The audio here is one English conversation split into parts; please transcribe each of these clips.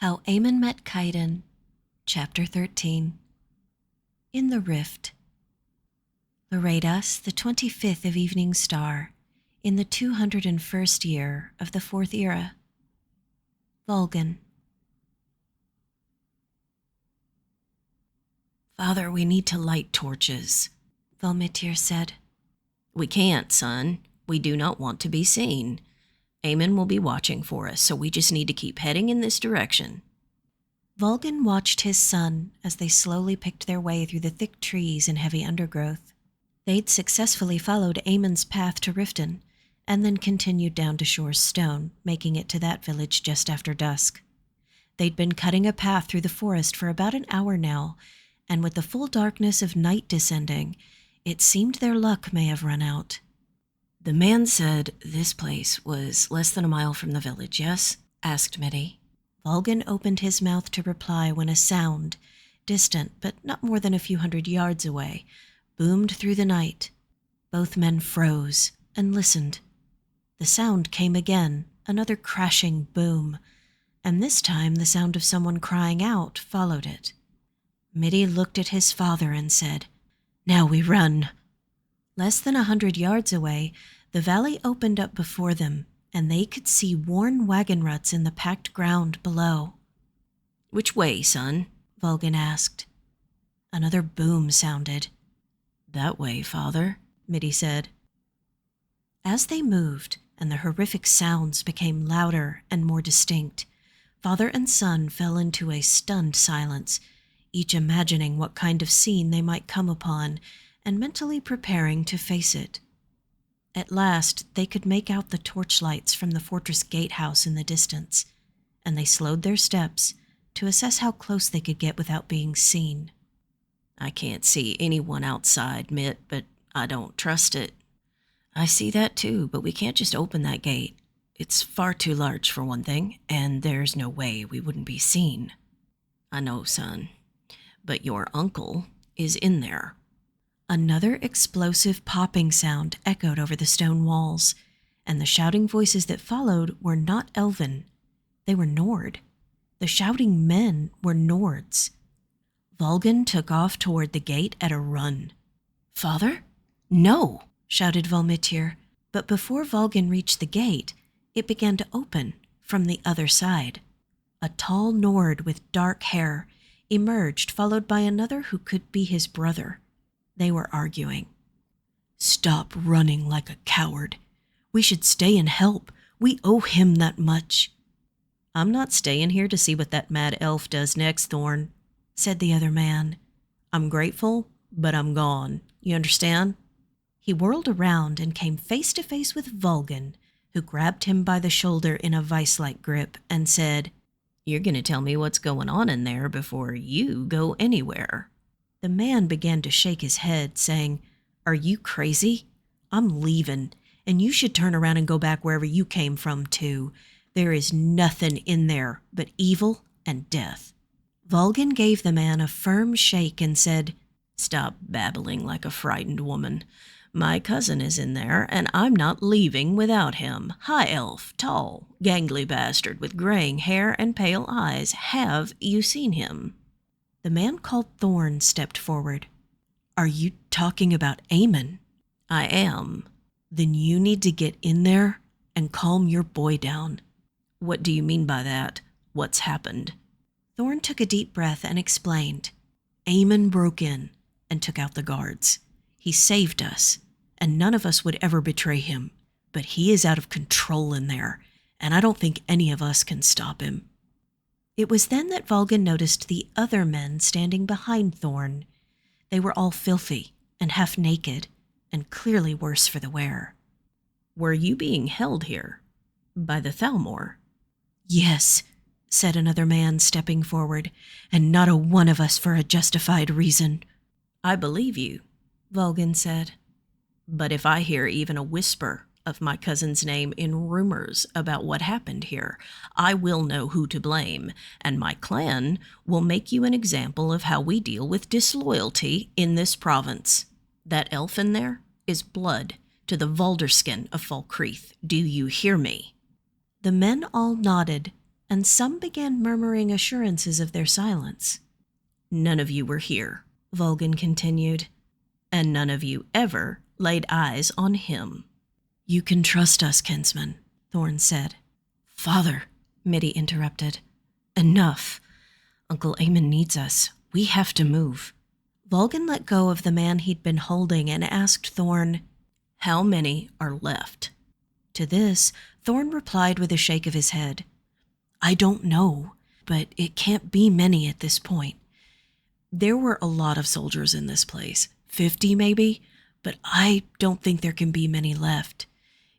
How Eamon Met Kaidan, Chapter 13. In the Rift. Loredas, the 25th of Evening Star, in the 201st year of the 4th era. Volgan. Father, we need to light torches, Volmitir said. We can't, son. We do not want to be seen. Eamon will be watching for us, so we just need to keep heading in this direction. Volgan watched his son as they slowly picked their way through the thick trees and heavy undergrowth. They'd successfully followed Eamon's path to Riften, and then continued down to Shore's Stone, making it to that village just after dusk. They'd been cutting a path through the forest for about an hour now, and with the full darkness of night descending, it seemed their luck may have run out. The man said this place was less than a mile from the village, yes? Asked Mitty. Volgan opened his mouth to reply when a sound, distant but not more than a few hundred yards away, boomed through the night. Both men froze and listened. The sound came again, another crashing boom, and this time the sound of someone crying out followed it. Mitty looked at his father and said, "Now we run." Less than 100 yards away, the valley opened up before them, and they could see worn wagon ruts in the packed ground below. "Which way, son?" Volgan asked. Another boom sounded. "That way, father," Mitty said. As they moved, and the horrific sounds became louder and more distinct, father and son fell into a stunned silence, each imagining what kind of scene they might come upon and mentally preparing to face it. At last they could make out the torchlights from the fortress gatehouse in the distance, and they slowed their steps to assess how close they could get without being seen. "I can't see anyone outside, Mitt, but I don't trust it." "I see that too, but we can't just open that gate. It's far too large for one thing, and there's no way we wouldn't be seen." "I know, son, but your uncle is in there." Another explosive popping sound echoed over the stone walls, and the shouting voices that followed were not Elven. They were Nord. The shouting men were Nords. Volgan took off toward the gate at a run. "Father? No!" shouted Volmitir, but before Volgan reached the gate, it began to open from the other side. A tall Nord with dark hair emerged, followed by another who could be his brother. They were arguing. "Stop running like a coward. We should stay and help. We owe him that much." "I'm not staying here to see what that mad elf does next, Thorn," said the other man. "I'm grateful, but I'm gone. You understand?" He whirled around and came face to face with Volgan, who grabbed him by the shoulder in a vice-like grip and said, "You're going to tell me what's going on in there before you go anywhere." The man began to shake his head, saying, "Are you crazy? I'm leaving, and you should turn around and go back wherever you came from, too. There is nothing in there but evil and death." Volgan gave the man a firm shake and said, "Stop babbling like a frightened woman. My cousin is in there, and I'm not leaving without him. High elf, tall, gangly bastard with graying hair and pale eyes. Have you seen him?" The man called Thorn stepped forward. "Are you talking about Eamon?" "I am." "Then you need to get in there and calm your boy down." "What do you mean by that? What's happened?" Thorn took a deep breath and explained. "Eamon broke in and took out the guards. He saved us, and none of us would ever betray him, but he is out of control in there, and I don't think any of us can stop him." It was then that Volgan noticed the other men standing behind Thorn. They were all filthy and half naked, and clearly worse for the wear. "Were you being held here? By the Thalmor?" "Yes," said another man, stepping forward, "and not a one of us for a justified reason." "I believe you," Volgan said. "But if I hear even a whisper of my cousin's name in rumors about what happened here, I will know who to blame, and my clan will make you an example of how we deal with disloyalty in this province. That elf in there is blood to the Valderskin of Falkreath. Do you hear me?" The men all nodded, and some began murmuring assurances of their silence. "None of you were here," Vulgan continued, "and none of you ever laid eyes on him." "You can trust us, kinsman," Thorn said. "Father," Mitty interrupted. "enough. Uncle Eamon needs us. We have to move." Vulgan let go of the man he'd been holding and asked Thorn, "How many are left?" To this, Thorn replied with a shake of his head. "I don't know, but it can't be many at this point. There were a lot of soldiers in this place, 50 maybe, but I don't think there can be many left.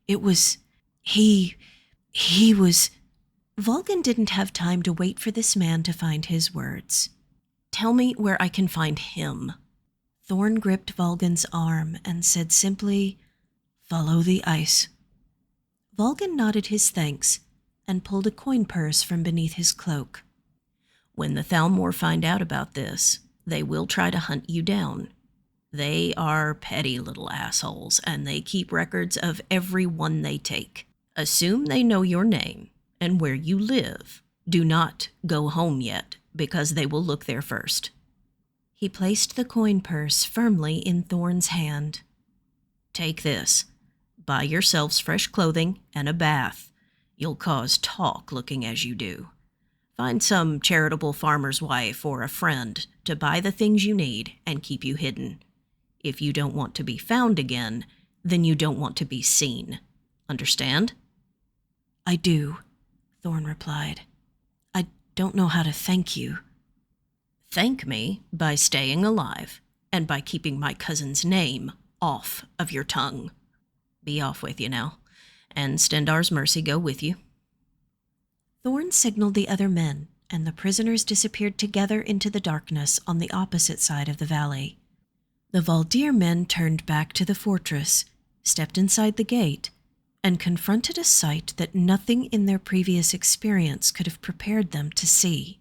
It was... he was..." Vulgan didn't have time to wait for this man to find his words. "Tell me where I can find him." Thorn gripped Vulgan's arm and said simply, "Follow the ice." Vulgan nodded his thanks and pulled a coin purse from beneath his cloak. "When the Thalmor find out about this, they will try to hunt you down. They are petty little assholes, and they keep records of every one they take. Assume they know your name and where you live. Do not go home yet, because they will look there first." He placed the coin purse firmly in Thorn's hand. "Take this. Buy yourselves fresh clothing and a bath. You'll cause talk looking as you do. Find some charitable farmer's wife or a friend to buy the things you need and keep you hidden. If you don't want to be found again, then you don't want to be seen. Understand?" "I do," Thorn replied. "I don't know how to thank you." "Thank me by staying alive and by keeping my cousin's name off of your tongue. Be off with you now, and Stendar's mercy go with you." Thorn signaled the other men, and the prisoners disappeared together into the darkness on the opposite side of the valley. The Valdir men turned back to the fortress, stepped inside the gate, and confronted a sight that nothing in their previous experience could have prepared them to see.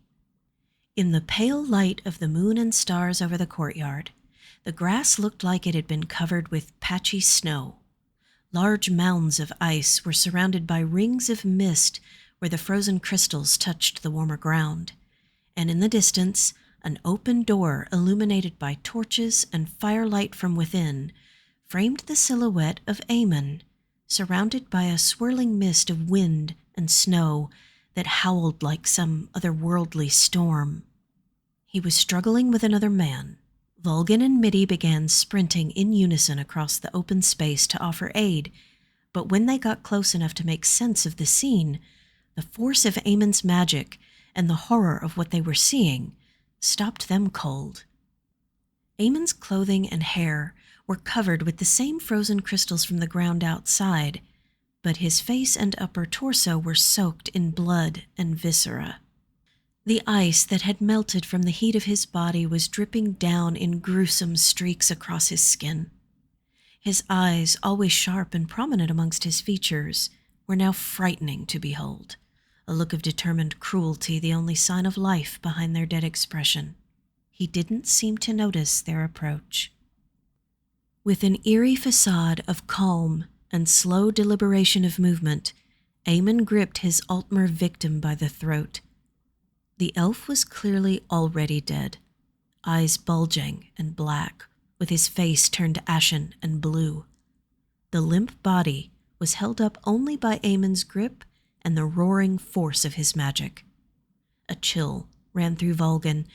In the pale light of the moon and stars over the courtyard, the grass looked like it had been covered with patchy snow. Large mounds of ice were surrounded by rings of mist where the frozen crystals touched the warmer ground, and in the distance, an open door illuminated by torches and firelight from within framed the silhouette of Eamon, surrounded by a swirling mist of wind and snow that howled like some otherworldly storm. He was struggling with another man. Vulgan and Mitty began sprinting in unison across the open space to offer aid, but when they got close enough to make sense of the scene, the force of Eamon's magic and the horror of what they were seeing stopped them cold. Eamon's clothing and hair were covered with the same frozen crystals from the ground outside, but his face and upper torso were soaked in blood and viscera. The ice that had melted from the heat of his body was dripping down in gruesome streaks across his skin. His eyes, always sharp and prominent amongst his features, were now frightening to behold, a look of determined cruelty the only sign of life behind their dead expression. He didn't seem to notice their approach. With an eerie facade of calm and slow deliberation of movement, Eamon gripped his Altmer victim by the throat. The elf was clearly already dead, eyes bulging and black, with his face turned ashen and blue. The limp body was held up only by Eamon's grip and the roaring force of his magic. A chill ran through Vulgan,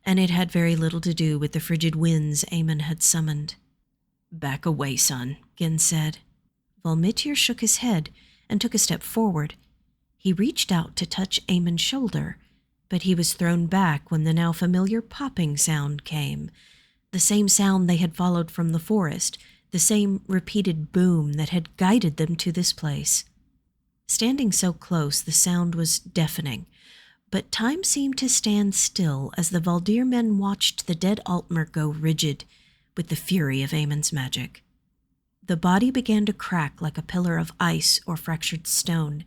and it had very little to do with the frigid winds Eamon had summoned. "Back away, son," Gin said. Volmitir shook his head and took a step forward. He reached out to touch Eamon's shoulder, but he was thrown back when the now familiar popping sound came, the same sound they had followed from the forest, the same repeated boom that had guided them to this place. Standing so close, the sound was deafening, but time seemed to stand still as the Valdir men watched the dead Altmer go rigid with the fury of Eamon's magic. The body began to crack like a pillar of ice or fractured stone,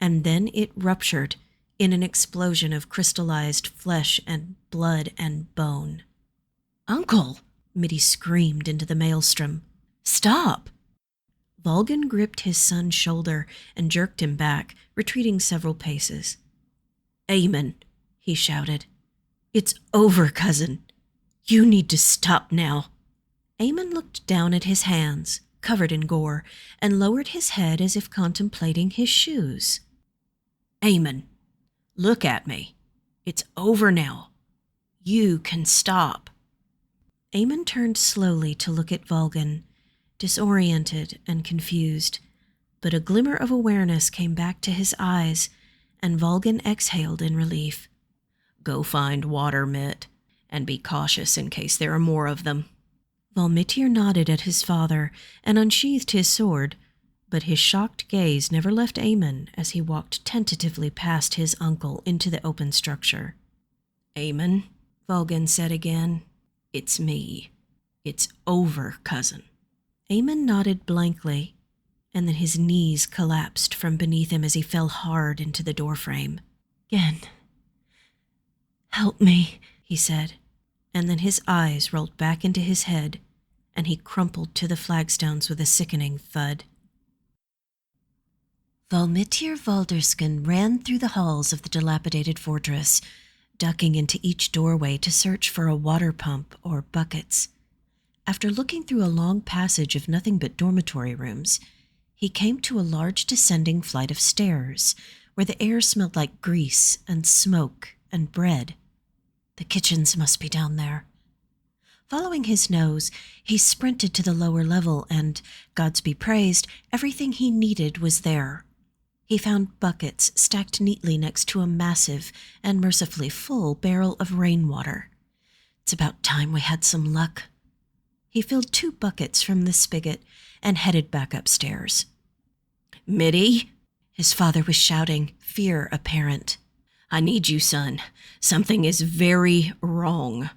and then it ruptured in an explosion of crystallized flesh and blood and bone. "Uncle!" Mitty screamed into the maelstrom. "Stop!" Vulgan gripped his son's shoulder and jerked him back, retreating several paces. Eamon, he shouted. It's over, cousin. You need to stop now. Eamon looked down at his hands, covered in gore, and lowered his head as if contemplating his shoes. Eamon, look at me. It's over now. You can stop. Eamon turned slowly to look at Volgan, disoriented and confused, but a glimmer of awareness came back to his eyes, and Volgan exhaled in relief. Go find water, Mitt, and be cautious in case there are more of them. Volmitir nodded at his father and unsheathed his sword, but his shocked gaze never left Eamon as he walked tentatively past his uncle into the open structure. Eamon, Volgan said again, it's me. It's over, cousin. Eamon nodded blankly, and then his knees collapsed from beneath him as he fell hard into the doorframe. Again. Help me, he said, and then his eyes rolled back into his head, and he crumpled to the flagstones with a sickening thud. Volmitir Valderskin ran through the halls of the dilapidated fortress, ducking into each doorway to search for a water pump or buckets. After looking through a long passage of nothing but dormitory rooms, he came to a large descending flight of stairs where the air smelled like grease and smoke and bread. The kitchens must be down there. Following his nose, he sprinted to the lower level and, gods be praised, everything he needed was there. He found buckets stacked neatly next to a massive and mercifully full barrel of rainwater. It's about time we had some luck. He filled 2 buckets from the spigot and headed back upstairs. Mitty, his father was shouting, fear apparent. I need you, son. Something is very wrong.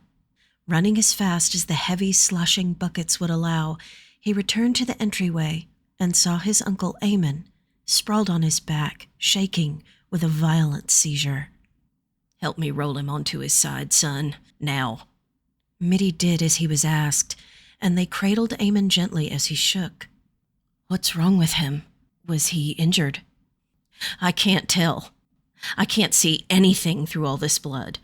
Running as fast as the heavy, sloshing buckets would allow, he returned to the entryway and saw his uncle Eamon, sprawled on his back, shaking with a violent seizure. Help me roll him onto his side, son. Now. Mitty did as he was asked, and they cradled Eamon gently as he shook. What's wrong with him? Was he injured? I can't tell. I can't see anything through all this blood.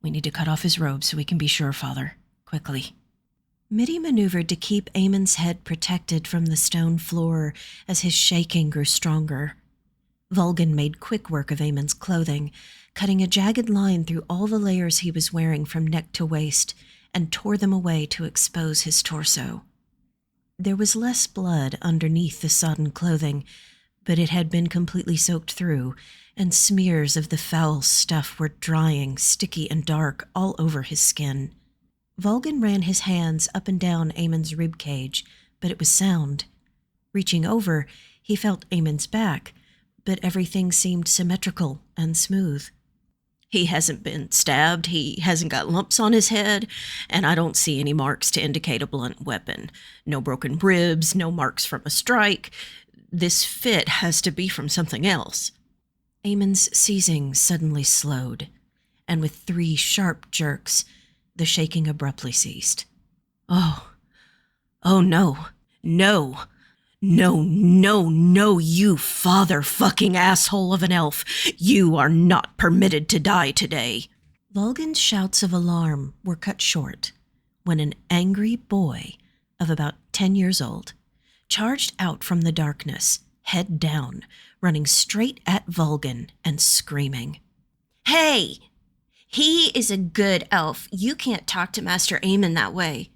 We need to cut off his robe so we can be sure, Father. Quickly. Mitty maneuvered to keep Eamon's head protected from the stone floor as his shaking grew stronger. Volgan made quick work of Eamon's clothing, cutting a jagged line through all the layers he was wearing from neck to waist, and tore them away to expose his torso. There was less blood underneath the sodden clothing, but it had been completely soaked through, and smears of the foul stuff were drying, sticky and dark, all over his skin. Volgan ran his hands up and down Eamon's rib cage, but it was sound. Reaching over, he felt Eamon's back, but everything seemed symmetrical and smooth. He hasn't been stabbed, he hasn't got lumps on his head, and I don't see any marks to indicate a blunt weapon. No broken ribs, no marks from a strike. This fit has to be from something else. Eamon's seizing suddenly slowed, and with 3 sharp jerks, the shaking abruptly ceased. Oh no, no, no, no, no, you father-fucking asshole of an elf. You are not permitted to die today. Volgan's shouts of alarm were cut short when an angry boy of about 10 years old charged out from the darkness, head down, running straight at Volgan and screaming. Hey! He is a good elf. You can't talk to Master Eamon that way.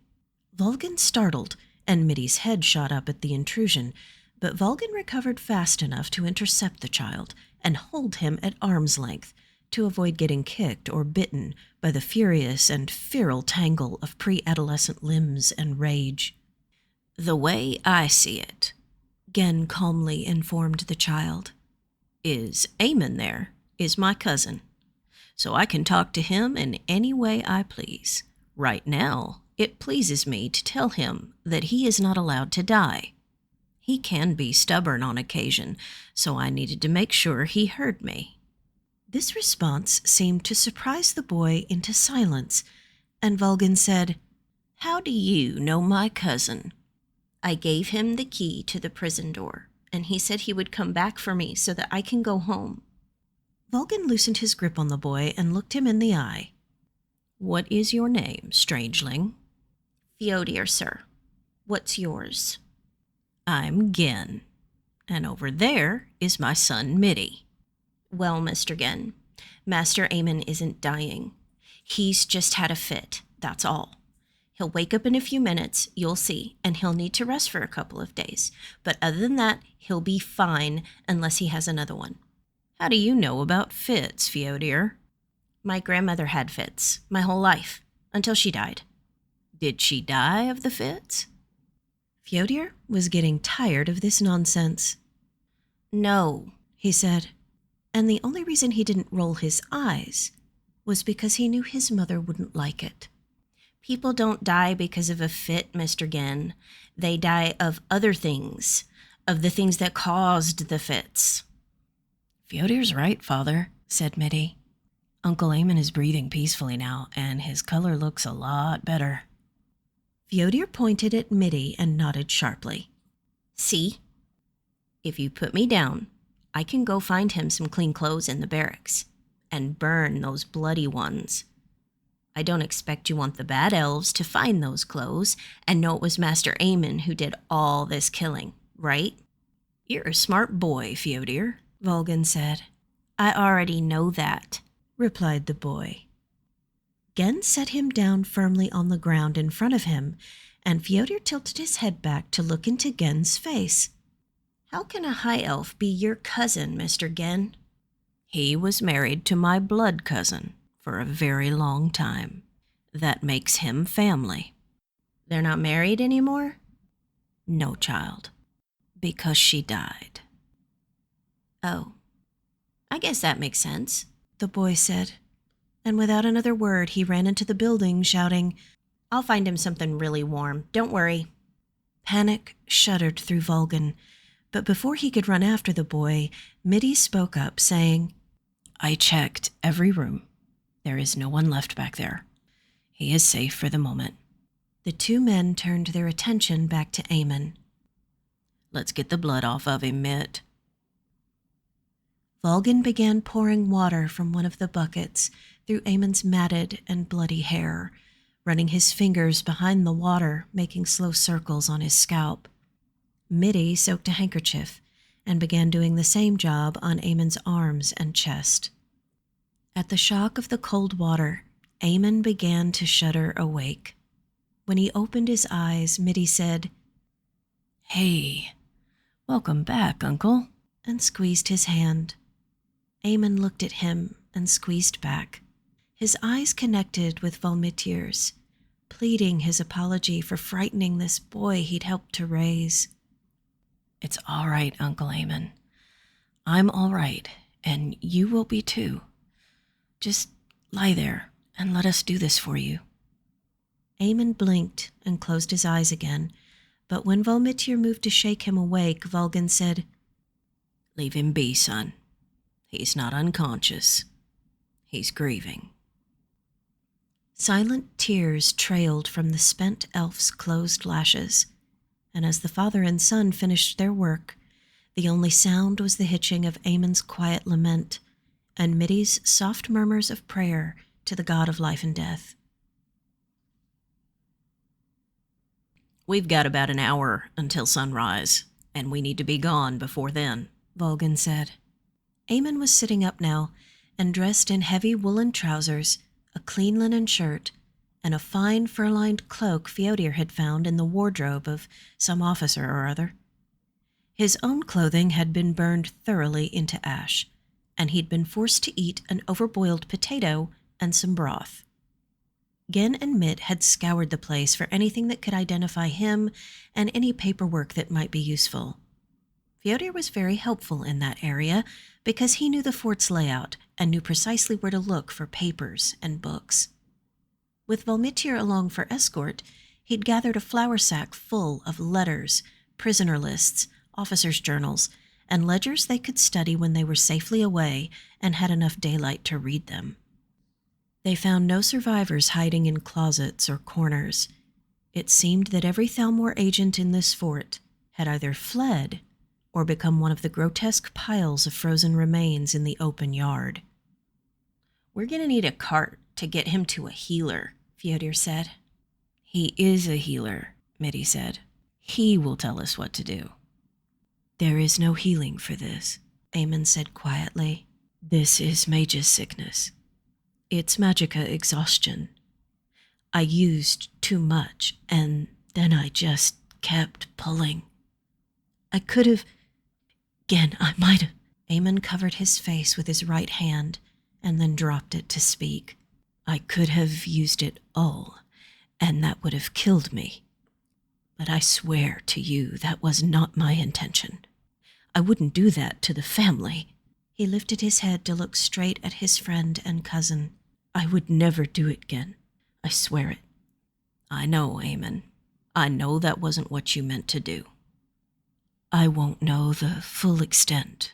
Volgan startled, and Mitty's head shot up at the intrusion, but Volgan recovered fast enough to intercept the child and hold him at arm's length to avoid getting kicked or bitten by the furious and feral tangle of pre-adolescent limbs and rage. The way I see it, Gen calmly informed the child, is Eamon there is my cousin, so I can talk to him in any way I please. Right now, it pleases me to tell him that he is not allowed to die. He can be stubborn on occasion, so I needed to make sure he heard me. This response seemed to surprise the boy into silence, and Volgan said, How do you know my cousin? I gave him the key to the prison door, and he said he would come back for me so that I can go home. Vulgan loosened his grip on the boy and looked him in the eye. What is your name, strangeling? Feodir, sir. What's yours? I'm Gen, and over there is my son Mitty. Well, Mr. Gen, Master Eamon isn't dying. He's just had a fit, that's all. He'll wake up in a few minutes, you'll see, and he'll need to rest for a couple of days. But other than that, he'll be fine unless he has another one. How do you know about fits, Feodir? My grandmother had fits my whole life, until she died. Did she die of the fits? Feodir was getting tired of this nonsense. No, he said, and the only reason he didn't roll his eyes was because he knew his mother wouldn't like it. People don't die because of a fit, Mr. Gen. They die of other things, of the things that caused the fits. Feodir's right, Father, said Mitty. Uncle Eamon is breathing peacefully now, and his color looks a lot better. Feodir pointed at Mitty and nodded sharply. See? If you put me down, I can go find him some clean clothes in the barracks and burn those bloody ones. I don't expect you want the bad elves to find those clothes and know it was Master Eamon who did all this killing, right? You're a smart boy, Feodir, Vulgan said. I already know that, replied the boy. Gen set him down firmly on the ground in front of him, and Feodir tilted his head back to look into Gen's face. How can a high elf be your cousin, Mr. Gen? He was married to my blood cousin for a very long time. That makes him family. They're not married anymore? No, child, because she died. Oh, I guess that makes sense, the boy said, and without another word he ran into the building shouting, I'll find him something really warm, don't worry. Panic shuddered through Vulgan, but before he could run after the boy, Mitty spoke up, saying, I checked every room. There is no one left back there. He is safe for the moment. The two men turned their attention back to Eamon. Let's get the blood off of him, Mitt. Vulgan began pouring water from one of the buckets through Eamon's matted and bloody hair, running his fingers behind the water, making slow circles on his scalp. Mitty soaked a handkerchief and began doing the same job on Eamon's arms and chest. At the shock of the cold water, Eamon began to shudder awake. When he opened his eyes, Mitty said, Hey, welcome back, Uncle, and squeezed his hand. Eamon looked at him and squeezed back. His eyes connected with Volmitir's, pleading his apology for frightening this boy he'd helped to raise. It's all right, Uncle Eamon. I'm all right, and you will be too. Just lie there and let us do this for you. Eamon blinked and closed his eyes again, but when Volmitir moved to shake him awake, Vulgan said, Leave him be, son. He's not unconscious. He's grieving. Silent tears trailed from the spent elf's closed lashes, and as the father and son finished their work, the only sound was the hitching of Eamon's quiet lament and Mitty's soft murmurs of prayer to the god of life and death. We've got about an hour until sunrise, and we need to be gone before then, Vulgan said. Eamon was sitting up now and dressed in heavy woolen trousers, a clean linen shirt, and a fine fur-lined cloak Feodir had found in the wardrobe of some officer or other. His own clothing had been burned thoroughly into ash, and he'd been forced to eat an overboiled potato and some broth. Gen and Mitt had scoured the place for anything that could identify him and any paperwork that might be useful. Feodir was very helpful in that area because he knew the fort's layout and knew precisely where to look for papers and books. With Volmitir along for escort, he'd gathered a flour sack full of letters, prisoner lists, officers' journals, and ledgers they could study when they were safely away and had enough daylight to read them. They found no survivors hiding in closets or corners. It seemed that every Thalmor agent in this fort had either fled or become one of the grotesque piles of frozen remains in the open yard. We're going to need a cart to get him to a healer, Fyodor said. He is a healer, Mitty said. He will tell us what to do. There is no healing for this, Eamon said quietly. This is mage's sickness. It's magica exhaustion. I used too much, and then I just kept pulling. I could have... Again, I might have... Eamon covered his face with his right hand and then dropped it to speak. I could have used it all, and that would have killed me. But I swear to you that was not my intention. I wouldn't do that to the family. He lifted his head to look straight at his friend and cousin. I would never do it again. I swear it. I know, Eamon. I know that wasn't what you meant to do. I won't know the full extent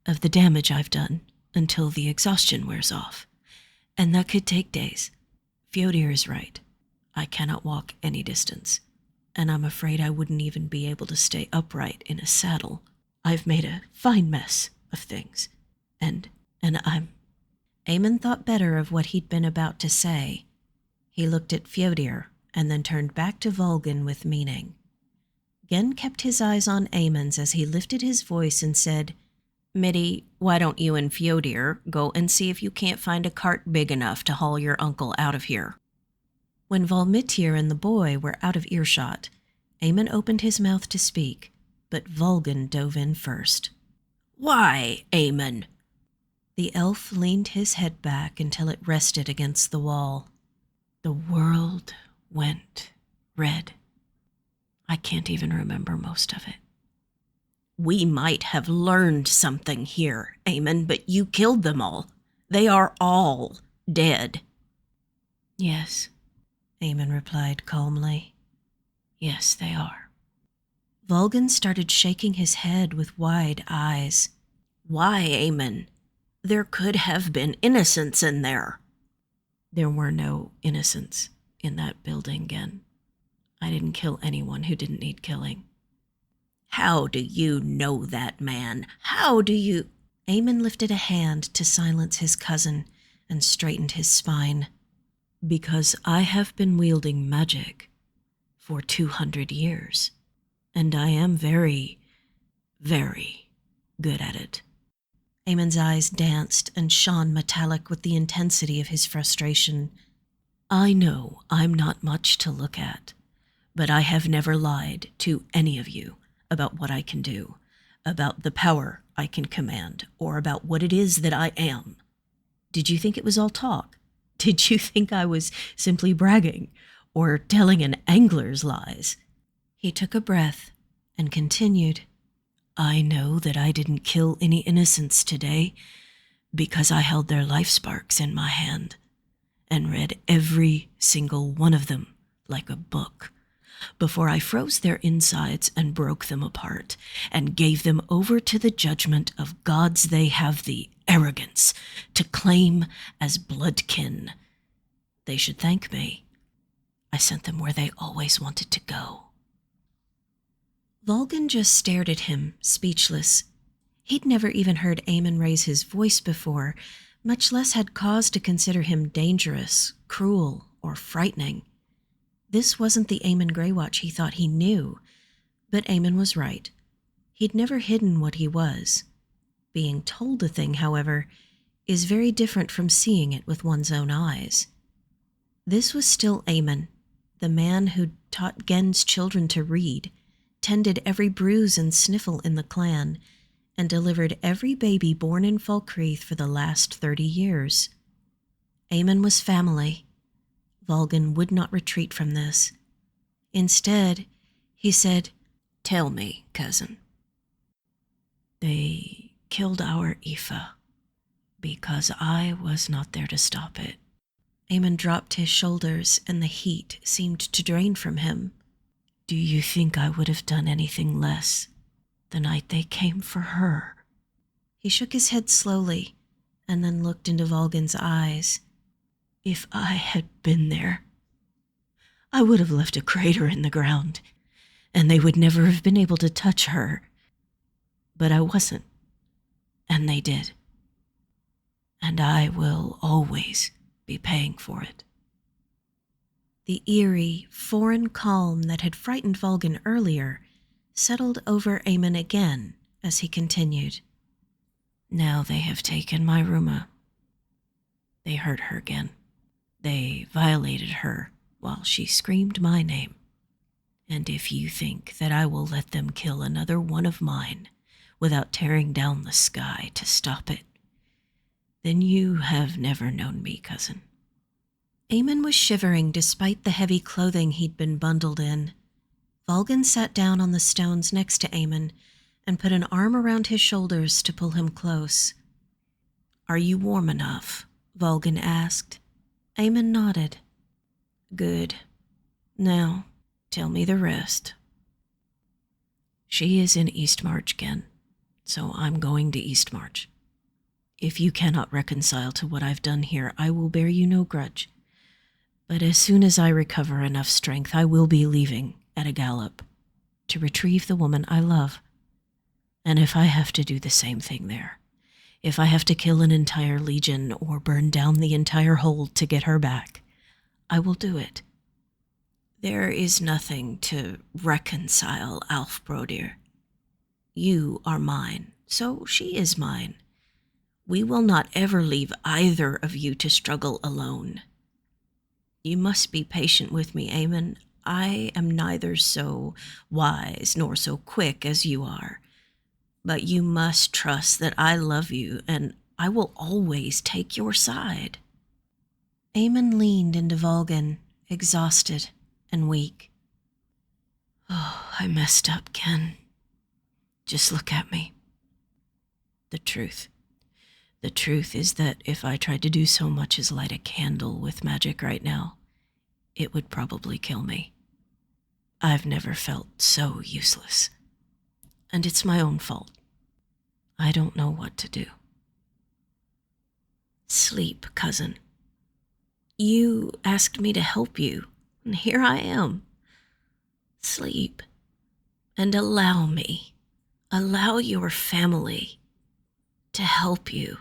of the damage I've done until the exhaustion wears off, and that could take days. Fyodor is right. I cannot walk any distance, and I'm afraid I wouldn't even be able to stay upright in a saddle. I've made a fine mess of things, and I'm... Eamon thought better of what he'd been about to say. He looked at Fyodor and then turned back to Volgin with meaning. Gen kept his eyes on Eamon's as he lifted his voice and said, Mitty, why don't you and Fyodor go and see if you can't find a cart big enough to haul your uncle out of here? When Volmitir and the boy were out of earshot, Eamon opened his mouth to speak, but Volgin dove in first. Why, Eamon? The elf leaned his head back until it rested against the wall. The world went red. I can't even remember most of it. We might have learned something here, Eamon, but you killed them all. They are all dead. Yes, Eamon replied calmly. Yes, they are. Volgin started shaking his head with wide eyes. Why, Eamon? There could have been innocents in there. There were no innocents in that building, Gen. I didn't kill anyone who didn't need killing. How do you know that, man? How do you... Eamon lifted a hand to silence his cousin and straightened his spine. Because I have been wielding magic for 200 years, and I am very, very good at it. Eamon's eyes danced and shone metallic with the intensity of his frustration. I know I'm not much to look at, but I have never lied to any of you about what I can do, about the power I can command, or about what it is that I am. Did you think it was all talk? Did you think I was simply bragging or telling an angler's lies? He took a breath and continued. I know that I didn't kill any innocents today because I held their life sparks in my hand and read every single one of them like a book before I froze their insides and broke them apart and gave them over to the judgment of gods they have the arrogance to claim as bloodkin. They should thank me. I sent them where they always wanted to go. Volgin just stared at him, speechless. He'd never even heard Eamon raise his voice before, much less had cause to consider him dangerous, cruel, or frightening. This wasn't the Eamon Greywatch he thought he knew, but Eamon was right. He'd never hidden what he was. Being told a thing, however, is very different from seeing it with one's own eyes. This was still Eamon, the man who'd taught Gen's children to read, tended every bruise and sniffle in the clan, and delivered every baby born in Falkreath for the last 30 years. Eamon was family. Volgin would not retreat from this. Instead, he said, Tell me, cousin. They killed our Aoife because I was not there to stop it. Eamon dropped his shoulders and the heat seemed to drain from him. Do you think I would have done anything less the night they came for her? He shook his head slowly and then looked into Volgin's eyes. If I had been there, I would have left a crater in the ground, and they would never have been able to touch her. But I wasn't. And they did. And I will always be paying for it. The eerie, foreign calm that had frightened Vulgan earlier settled over Eamon again as he continued. Now they have taken my Ruma. They hurt her again. They violated her while she screamed my name. And if you think that I will let them kill another one of mine without tearing down the sky to stop it, then you have never known me, cousin. Eamon was shivering despite the heavy clothing he'd been bundled in. Vulgan sat down on the stones next to Eamon and put an arm around his shoulders to pull him close. Are you warm enough? Vulgan asked. Eamon nodded. Good. Now, tell me the rest. She is in Eastmarch again, so I'm going to Eastmarch. If you cannot reconcile to what I've done here, I will bear you no grudge. But as soon as I recover enough strength, I will be leaving at a gallop to retrieve the woman I love. And if I have to do the same thing there, if I have to kill an entire legion or burn down the entire hold to get her back, I will do it. There is nothing to reconcile, Alfbrodir. You are mine, so she is mine. We will not ever leave either of you to struggle alone. You must be patient with me, Eamon. I am neither so wise nor so quick as you are. But you must trust that I love you, and I will always take your side. Eamon leaned into Vulgan, exhausted and weak. Oh, I messed up, Ken. Just look at me. The truth is that if I tried to do so much as light a candle with magic right now, it would probably kill me. I've never felt so useless. And it's my own fault. I don't know what to do. Sleep, cousin. You asked me to help you, and here I am. Sleep, and allow me, allow your family to help you.